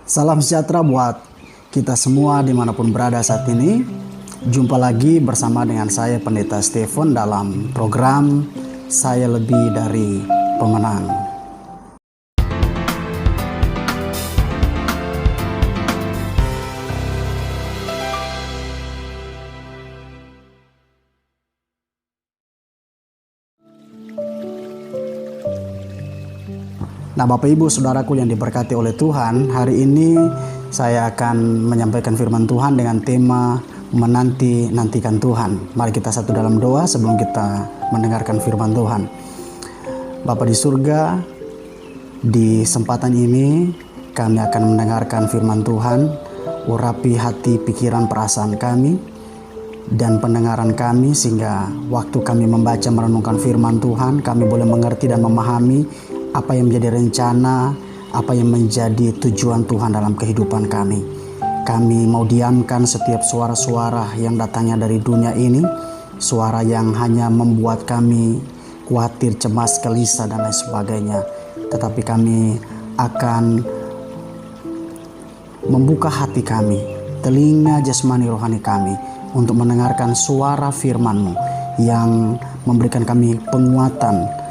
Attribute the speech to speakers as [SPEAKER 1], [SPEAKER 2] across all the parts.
[SPEAKER 1] Salam sejahtera buat kita semua dimanapun berada saat ini. Jumpa lagi bersama dengan saya Pendeta Stephen dalam program Saya Lebih Dari Pemenang. Nah, Bapak Ibu Saudaraku yang diberkati oleh Tuhan, hari ini saya akan menyampaikan firman Tuhan dengan tema menanti-nantikan Tuhan. Mari kita satu dalam doa sebelum kita mendengarkan firman Tuhan. Bapa di surga, di kesempatan ini kami akan mendengarkan firman Tuhan. Urapi hati, pikiran, perasaan kami dan pendengaran kami, sehingga waktu kami membaca merenungkan firman Tuhan, kami boleh mengerti dan memahami apa yang menjadi rencana, apa yang menjadi tujuan Tuhan dalam kehidupan kami. Kami mau diamkan setiap suara-suara yang datangnya dari dunia ini, suara yang hanya membuat kami khawatir, cemas, gelisah, dan lain sebagainya. Tetapi kami akan membuka hati kami, telinga jasmani rohani kami, untuk mendengarkan suara firman-Mu yang memberikan kami penguatan,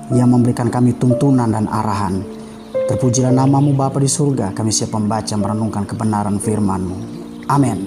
[SPEAKER 1] yang memberikan kami tuntunan dan arahan. Terpujilah nama-Mu Bapa di surga, kami siap membaca merenungkan kebenaran firman-Mu. Amin.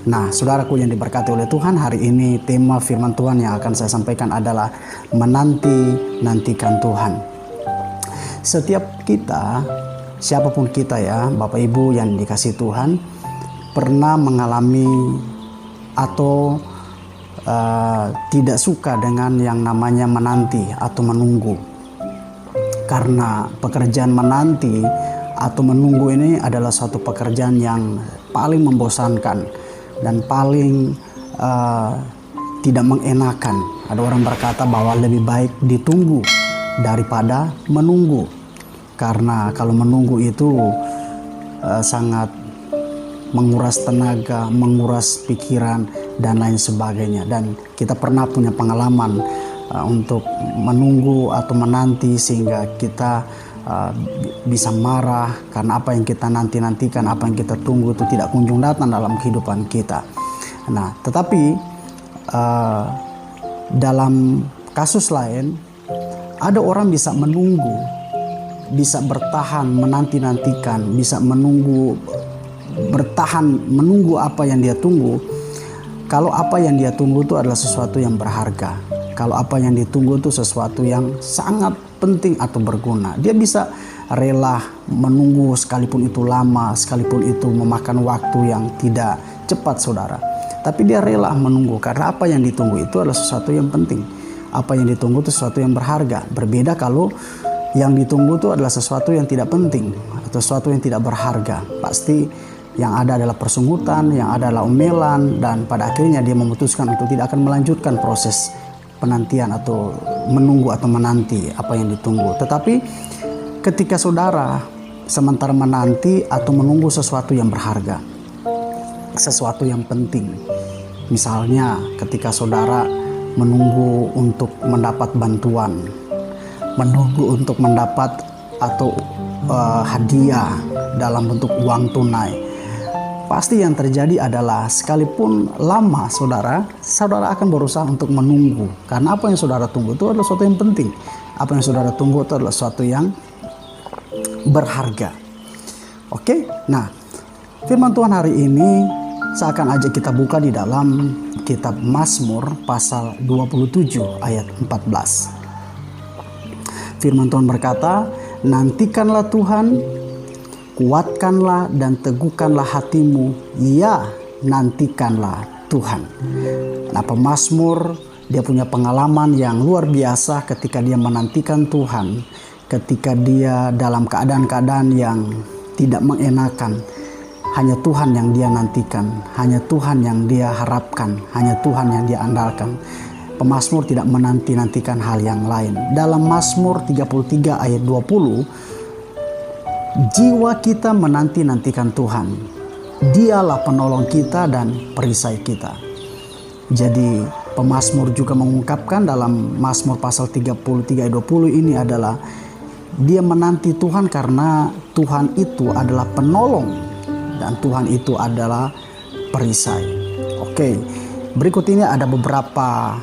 [SPEAKER 1] Nah, saudaraku yang diberkati oleh Tuhan, hari ini tema firman Tuhan yang akan saya sampaikan adalah menanti-nantikan Tuhan. Setiap kita, siapapun kita ya, Bapak Ibu yang dikasihi Tuhan, pernah mengalami atau tidak suka dengan yang namanya menanti atau menunggu. Karena pekerjaan menanti atau menunggu ini adalah suatu pekerjaan yang paling membosankan dan paling tidak mengenakan. Ada orang berkata bahwa lebih baik ditunggu daripada menunggu. Karena kalau menunggu itu sangat menguras tenaga, menguras pikiran, dan lain sebagainya. Dan kita pernah punya pengalaman untuk menunggu atau menanti, sehingga kita bisa marah karena apa yang kita nanti-nantikan, apa yang kita tunggu itu tidak kunjung datang dalam kehidupan kita. Nah, tetapi dalam kasus lain, ada orang bisa menunggu, bisa bertahan menanti-nantikan, bisa menunggu, bertahan menunggu apa yang dia tunggu. Kalau apa yang dia tunggu itu adalah sesuatu yang berharga, kalau apa yang ditunggu itu sesuatu yang sangat penting atau berguna, dia bisa rela menunggu sekalipun itu lama, sekalipun itu memakan waktu yang tidak cepat, saudara. Tapi dia rela menunggu karena apa yang ditunggu itu adalah sesuatu yang penting. Apa yang ditunggu itu sesuatu yang berharga. Berbeda kalau yang ditunggu itu adalah sesuatu yang tidak penting atau sesuatu yang tidak berharga. Pasti yang ada adalah persungutan, yang ada adalah omelan, dan pada akhirnya dia memutuskan untuk tidak akan melanjutkan proses penantian atau menunggu atau menanti apa yang ditunggu. Tetapi ketika saudara sementara menanti atau menunggu sesuatu yang berharga, sesuatu yang penting, misalnya ketika saudara menunggu untuk mendapat bantuan, menunggu untuk mendapat atau hadiah dalam bentuk uang tunai, pasti yang terjadi adalah sekalipun lama saudara akan berusaha untuk menunggu. Karena apa yang saudara tunggu itu adalah sesuatu yang penting. Apa yang saudara tunggu itu adalah sesuatu yang berharga. Oke, nah firman Tuhan hari ini saya akan ajak kita buka di dalam kitab Mazmur pasal 27 ayat 14. Firman Tuhan berkata, "Nantikanlah Tuhan, kuatkanlah dan teguhkanlah hatimu, ya nantikanlah Tuhan." Nah, pemazmur dia punya pengalaman yang luar biasa ketika dia menantikan Tuhan, ketika dia dalam keadaan-keadaan yang tidak mengenakan. Hanya Tuhan yang dia nantikan, hanya Tuhan yang dia harapkan, hanya Tuhan yang dia andalkan. Pemazmur tidak menanti-nantikan hal yang lain. Dalam Mazmur 33 ayat 20, jiwa kita menanti-nantikan Tuhan. Dialah penolong kita dan perisai kita. Jadi pemazmur juga mengungkapkan dalam Mazmur pasal 33 ayat 20 ini adalah Dia menanti Tuhan karena Tuhan itu adalah penolong dan Tuhan itu adalah perisai. Oke, berikut ini ada beberapa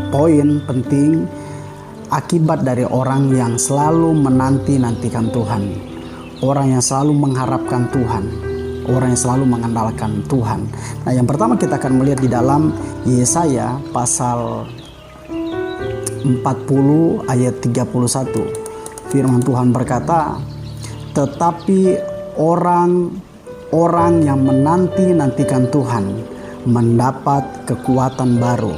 [SPEAKER 1] poin penting akibat dari orang yang selalu menanti-nantikan Tuhan, orang yang selalu mengharapkan Tuhan, orang yang selalu mengandalkan Tuhan. Nah, yang pertama kita akan melihat di dalam Yesaya pasal 40 ayat 31. Firman Tuhan berkata, tetapi orang yang menanti-nantikan Tuhan mendapat kekuatan baru.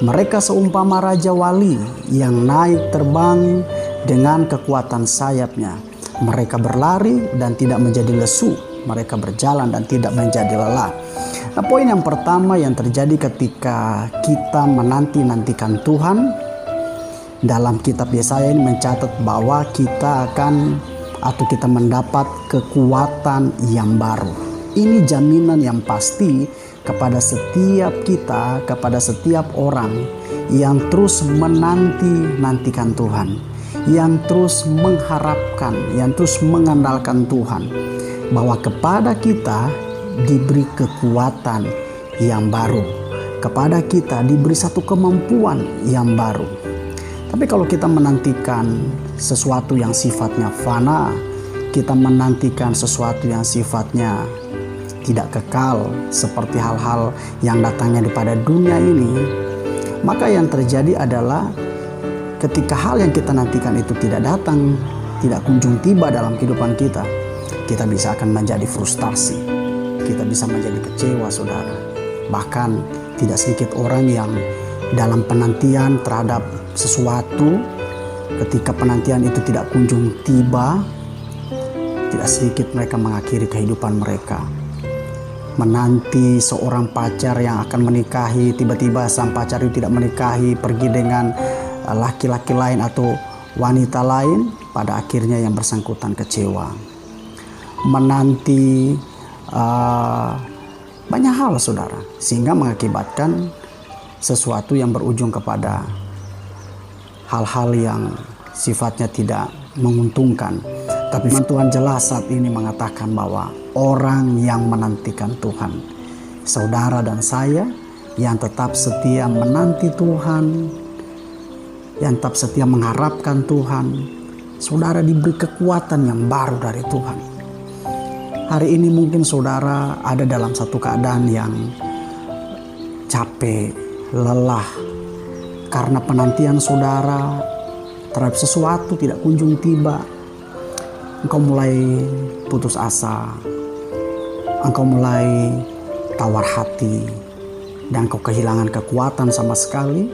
[SPEAKER 1] Mereka seumpama raja wali yang naik terbang dengan kekuatan sayapnya. Mereka berlari dan tidak menjadi lesu. Mereka berjalan dan tidak menjadi lelah. Nah, poin yang pertama yang terjadi ketika kita menanti-nantikan Tuhan, dalam kitab Yesaya ini mencatat bahwa kita kita mendapat kekuatan yang baru. Ini jaminan yang pasti kepada setiap kita, kepada setiap orang yang terus menanti-nantikan Tuhan, yang terus mengharapkan, yang terus mengandalkan Tuhan, bahwa kepada kita diberi kekuatan yang baru, kepada kita diberi satu kemampuan yang baru. Tapi kalau kita menantikan sesuatu yang sifatnya fana, kita menantikan sesuatu yang sifatnya tidak kekal, seperti hal-hal yang datangnya daripada dunia ini, maka yang terjadi adalah ketika hal yang kita nantikan itu tidak datang, tidak kunjung tiba dalam kehidupan kita, kita bisa akan menjadi frustasi, kita bisa menjadi kecewa, saudara. Bahkan tidak sedikit orang yang dalam penantian terhadap sesuatu, ketika penantian itu tidak kunjung tiba, tidak sedikit mereka mengakhiri kehidupan mereka. Menanti seorang pacar yang akan menikahi, tiba-tiba sang pacar itu tidak menikahi, pergi dengan laki-laki lain atau wanita lain, pada akhirnya yang bersangkutan kecewa. Menanti banyak hal, saudara, sehingga mengakibatkan sesuatu yang berujung kepada hal-hal yang sifatnya tidak menguntungkan. Tapi Tuhan jelas saat ini mengatakan bahwa orang yang menantikan Tuhan, saudara dan saya yang tetap setia menanti Tuhan, yang tetap setia mengharapkan Tuhan, saudara diberi kekuatan yang baru dari Tuhan. Hari ini mungkin saudara ada dalam satu keadaan yang capek, lelah, karena penantian saudara terhadap sesuatu tidak kunjung tiba. Engkau mulai putus asa, engkau mulai tawar hati, dan engkau kehilangan kekuatan sama sekali.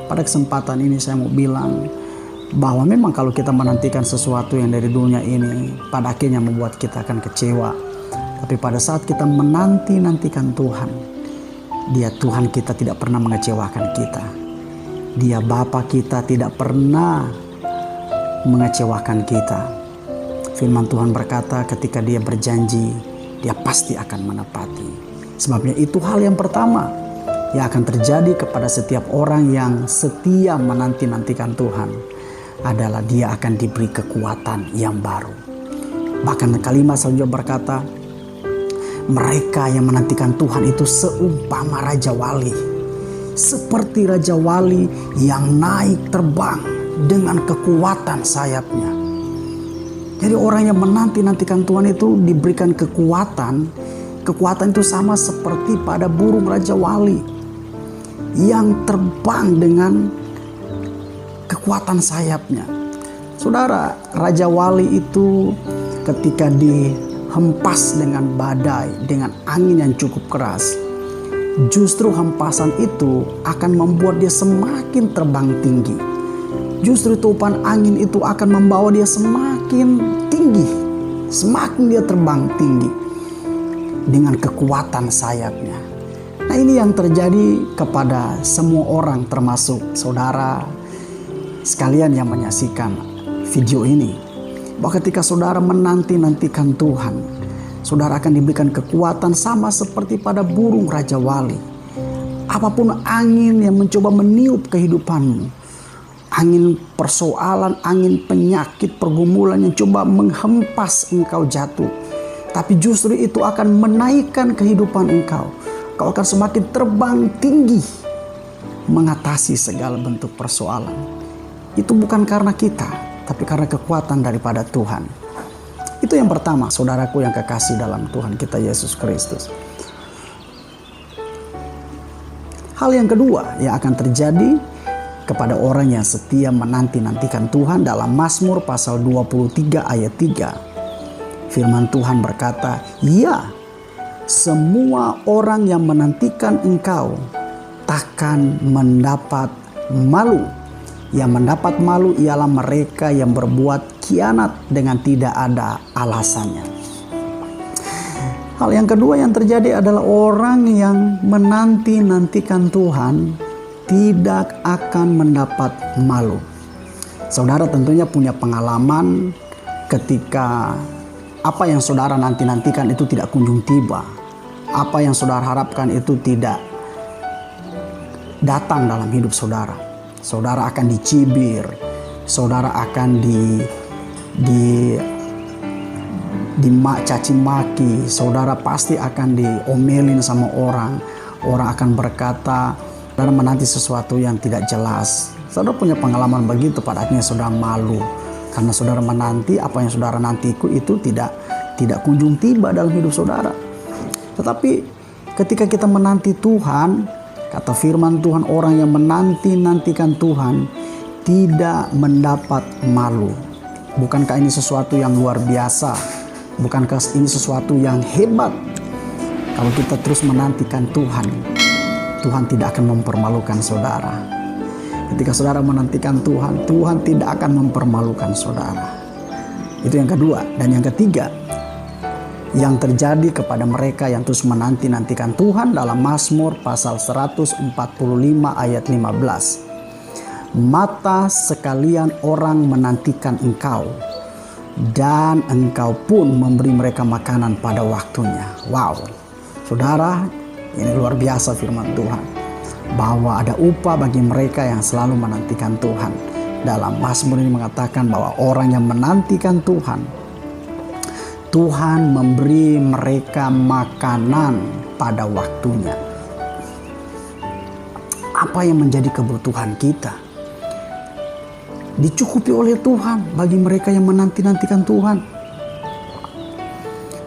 [SPEAKER 1] Pada kesempatan ini saya mau bilang bahwa memang kalau kita menantikan sesuatu yang dari dunia ini, pada akhirnya membuat kita akan kecewa. Tapi pada saat kita menanti-nantikan Tuhan, Dia Tuhan kita tidak pernah mengecewakan kita. Dia Bapa kita tidak pernah mengecewakan kita. Firman Tuhan berkata ketika Dia berjanji, Dia pasti akan menepati. Sebabnya itu hal yang pertama yang akan terjadi kepada setiap orang yang setia menanti-nantikan Tuhan adalah dia akan diberi kekuatan yang baru. Bahkan kalimat selanjutnya berkata, mereka yang menantikan Tuhan itu seumpama raja wali, seperti raja wali yang naik terbang dengan kekuatan sayapnya. Jadi orang yang menanti-nantikan Tuhan itu diberikan kekuatan. Kekuatan itu sama seperti pada burung raja wali yang terbang dengan kekuatan sayapnya. Saudara, raja wali itu ketika dihempas dengan badai, dengan angin yang cukup keras, justru hempasan itu akan membuat dia semakin terbang tinggi. Justru topan angin itu akan membawa dia semakin tinggi, semakin dia terbang tinggi dengan kekuatan sayapnya. Nah, ini yang terjadi kepada semua orang, termasuk saudara sekalian yang menyaksikan video ini. Bahwa ketika saudara menanti-nantikan Tuhan, saudara akan diberikan kekuatan sama seperti pada burung raja wali. Apapun angin yang mencoba meniup kehidupanmu, angin persoalan, angin penyakit, pergumulan yang coba menghempas engkau jatuh. Tapi justru itu akan menaikkan kehidupan engkau. Kau akan semakin terbang tinggi mengatasi segala bentuk persoalan. Itu bukan karena kita, tapi karena kekuatan daripada Tuhan. Itu yang pertama, saudaraku yang kekasih dalam Tuhan kita Yesus Kristus. Hal yang kedua yang akan terjadi kepada orang yang setia menanti-nantikan Tuhan dalam Mazmur pasal 23 ayat 3. Firman Tuhan berkata, "Ya, semua orang yang menantikan engkau takkan mendapat malu. Yang mendapat malu ialah mereka yang berbuat khianat dengan tidak ada alasannya." Hal yang kedua yang terjadi adalah orang yang menanti-nantikan Tuhan tidak akan mendapat malu. Saudara tentunya punya pengalaman ketika apa yang saudara nanti-nantikan itu tidak kunjung tiba. Apa yang saudara harapkan itu tidak datang dalam hidup saudara. Saudara akan dicibir, saudara akan dicaci maki, saudara pasti akan diomelin sama orang. Orang akan berkata, saudara menanti sesuatu yang tidak jelas. Saudara punya pengalaman begitu, pada akhirnya saudara malu karena saudara menanti apa yang saudara nantiku itu tidak kunjung tiba dalam hidup saudara. Tetapi ketika kita menanti Tuhan, kata firman Tuhan, orang yang menanti-nantikan Tuhan tidak mendapat malu. Bukankah ini sesuatu yang luar biasa? Bukankah ini sesuatu yang hebat? Kalau kita terus menantikan Tuhan, Tuhan tidak akan mempermalukan saudara. Ketika saudara menantikan Tuhan, Tuhan tidak akan mempermalukan saudara. Itu yang kedua. Dan yang ketiga, yang terjadi kepada mereka yang terus menanti-nantikan Tuhan dalam Mazmur pasal 145 ayat 15. "Mata sekalian orang menantikan engkau, dan engkau pun memberi mereka makanan pada waktunya." Wow, saudara, ini luar biasa firman Tuhan, bahwa ada upah bagi mereka yang selalu menantikan Tuhan. Dalam Mazmur ini mengatakan bahwa orang yang menantikan Tuhan, Tuhan memberi mereka makanan pada waktunya. Apa yang menjadi kebutuhan kita dicukupi oleh Tuhan bagi mereka yang menanti-nantikan Tuhan.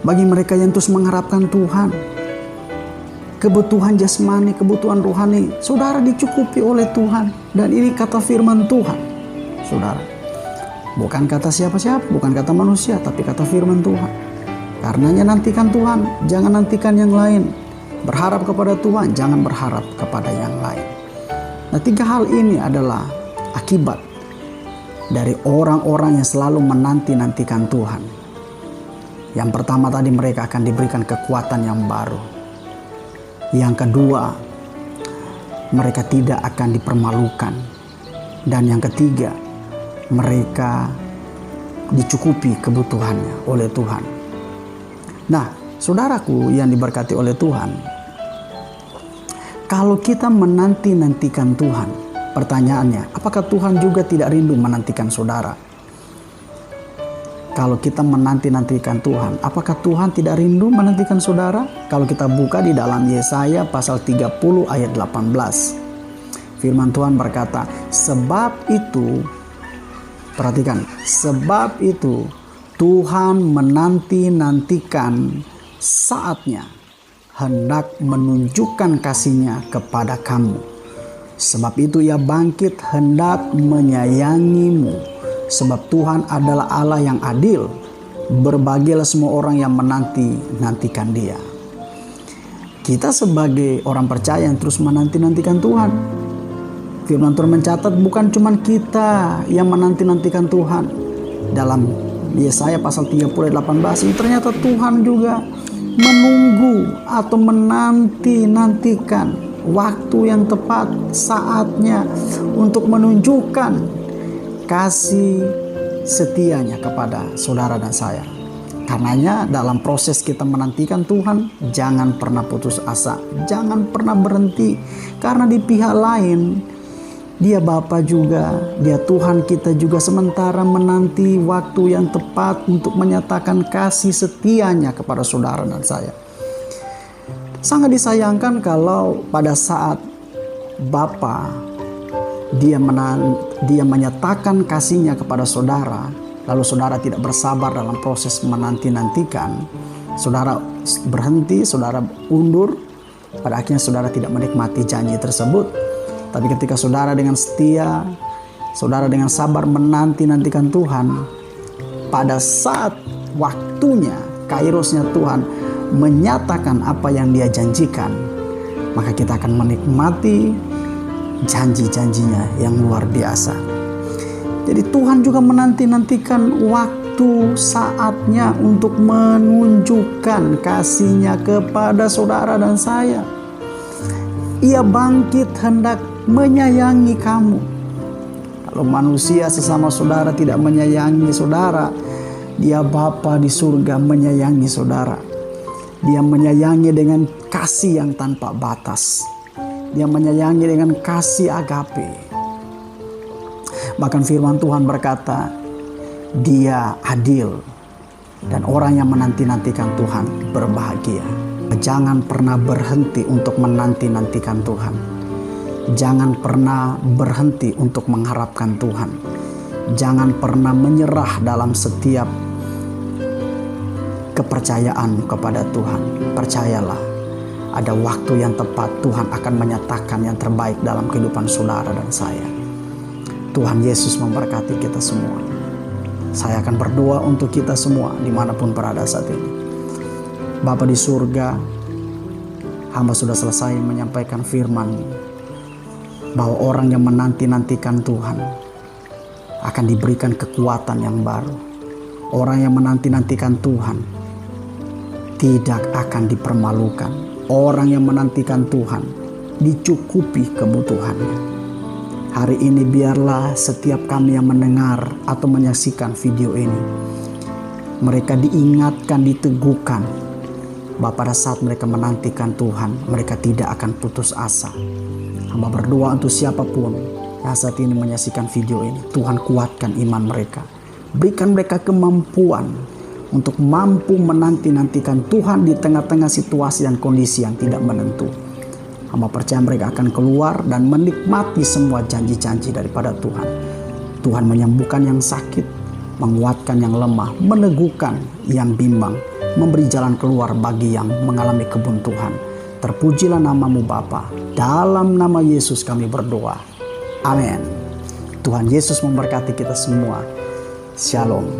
[SPEAKER 1] Bagi mereka yang terus mengharapkan Tuhan, kebutuhan jasmani, kebutuhan rohani, saudara dicukupi oleh Tuhan. Dan ini kata firman Tuhan, saudara. Bukan kata siapa-siapa, bukan kata manusia, tapi kata firman Tuhan. Karenanya nantikan Tuhan, jangan nantikan yang lain. Berharap kepada Tuhan, jangan berharap kepada yang lain. Nah, 3 hal ini adalah akibat dari orang-orang yang selalu menanti-nantikan Tuhan. Yang pertama tadi, mereka akan diberikan kekuatan yang baru. Yang kedua, mereka tidak akan dipermalukan. Dan yang ketiga, mereka dicukupi kebutuhannya oleh Tuhan. Nah, saudaraku yang diberkati oleh Tuhan, kalau kita menanti-nantikan Tuhan, pertanyaannya, apakah Tuhan juga tidak rindu menantikan saudara? Kalau kita menanti-nantikan Tuhan, apakah Tuhan tidak rindu menantikan saudara? Kalau kita buka di dalam Yesaya pasal 30 ayat 18. Firman Tuhan berkata, "Sebab itu," perhatikan, "sebab itu Tuhan menanti-nantikan saatnya hendak menunjukkan kasih-Nya kepada kamu. Sebab itu Ia bangkit hendak menyayangimu. Sebab Tuhan adalah Allah yang adil. Berbahagialah semua orang yang menanti-nantikan Dia." Kita sebagai orang percaya yang terus menanti-nantikan Tuhan, firman Tuhan mencatat bukan cuma kita yang menanti-nantikan Tuhan. Dalam Yesaya pasal 30 ayat 18 ini ternyata Tuhan juga menunggu atau menanti-nantikan waktu yang tepat, saatnya untuk menunjukkan kasih setianya kepada saudara dan saya. Karenanya dalam proses kita menantikan Tuhan, jangan pernah putus asa, jangan pernah berhenti. Karena di pihak lain, Dia Bapa juga, Dia Tuhan kita juga, sementara menanti waktu yang tepat untuk menyatakan kasih setianya kepada saudara dan saya. Sangat disayangkan kalau pada saat Bapa dia menyatakan kasihnya kepada saudara, lalu saudara tidak bersabar dalam proses menanti-nantikan, saudara berhenti, saudara undur, pada akhirnya saudara tidak menikmati janji tersebut. Tapi ketika saudara dengan setia, saudara dengan sabar menanti-nantikan Tuhan, pada saat waktunya, kairosnya Tuhan menyatakan apa yang Dia janjikan, maka kita akan menikmati janji-janjinya yang luar biasa. Jadi Tuhan juga menanti-nantikan waktu saatnya untuk menunjukkan kasih-Nya kepada saudara dan saya. Ia bangkit hendak menyayangi kamu. Kalau manusia sesama saudara tidak menyayangi saudara, Dia Bapa di surga menyayangi saudara. Dia menyayangi dengan kasih yang tanpa batas. Dia menyayangi dengan kasih agape. Bahkan firman Tuhan berkata, Dia adil dan orang yang menanti-nantikan Tuhan berbahagia. Jangan pernah berhenti untuk menanti-nantikan Tuhan. Jangan pernah berhenti untuk mengharapkan Tuhan. Jangan pernah menyerah dalam setiap kepercayaan kepada Tuhan. Percayalah, ada waktu yang tepat Tuhan akan menyatakan yang terbaik dalam kehidupan saudara dan saya. Tuhan Yesus memberkati kita semua. Saya akan berdoa untuk kita semua dimanapun berada saat ini. Bapa di surga, hamba sudah selesai menyampaikan firman bahwa orang yang menanti-nantikan Tuhan akan diberikan kekuatan yang baru. Orang yang menanti-nantikan Tuhan tidak akan dipermalukan. Orang yang menantikan Tuhan dicukupi kebutuhannya. Hari ini biarlah setiap kami yang mendengar atau menyaksikan video ini, mereka diingatkan, diteguhkan bahwa pada saat mereka menantikan Tuhan, mereka tidak akan putus asa. Hamba berdoa untuk siapapun yang saat ini menyaksikan video ini, Tuhan kuatkan iman mereka. Berikan mereka kemampuan untuk mampu menanti-nantikan Tuhan di tengah-tengah situasi dan kondisi yang tidak menentu. Hamba percaya mereka akan keluar dan menikmati semua janji-janji daripada Tuhan. Tuhan menyembuhkan yang sakit, menguatkan yang lemah, meneguhkan yang bimbang, memberi jalan keluar bagi yang mengalami kebuntuan. Terpujilah nama-Mu Bapa. Dalam nama Yesus kami berdoa. Amin. Tuhan Yesus memberkati kita semua. Shalom.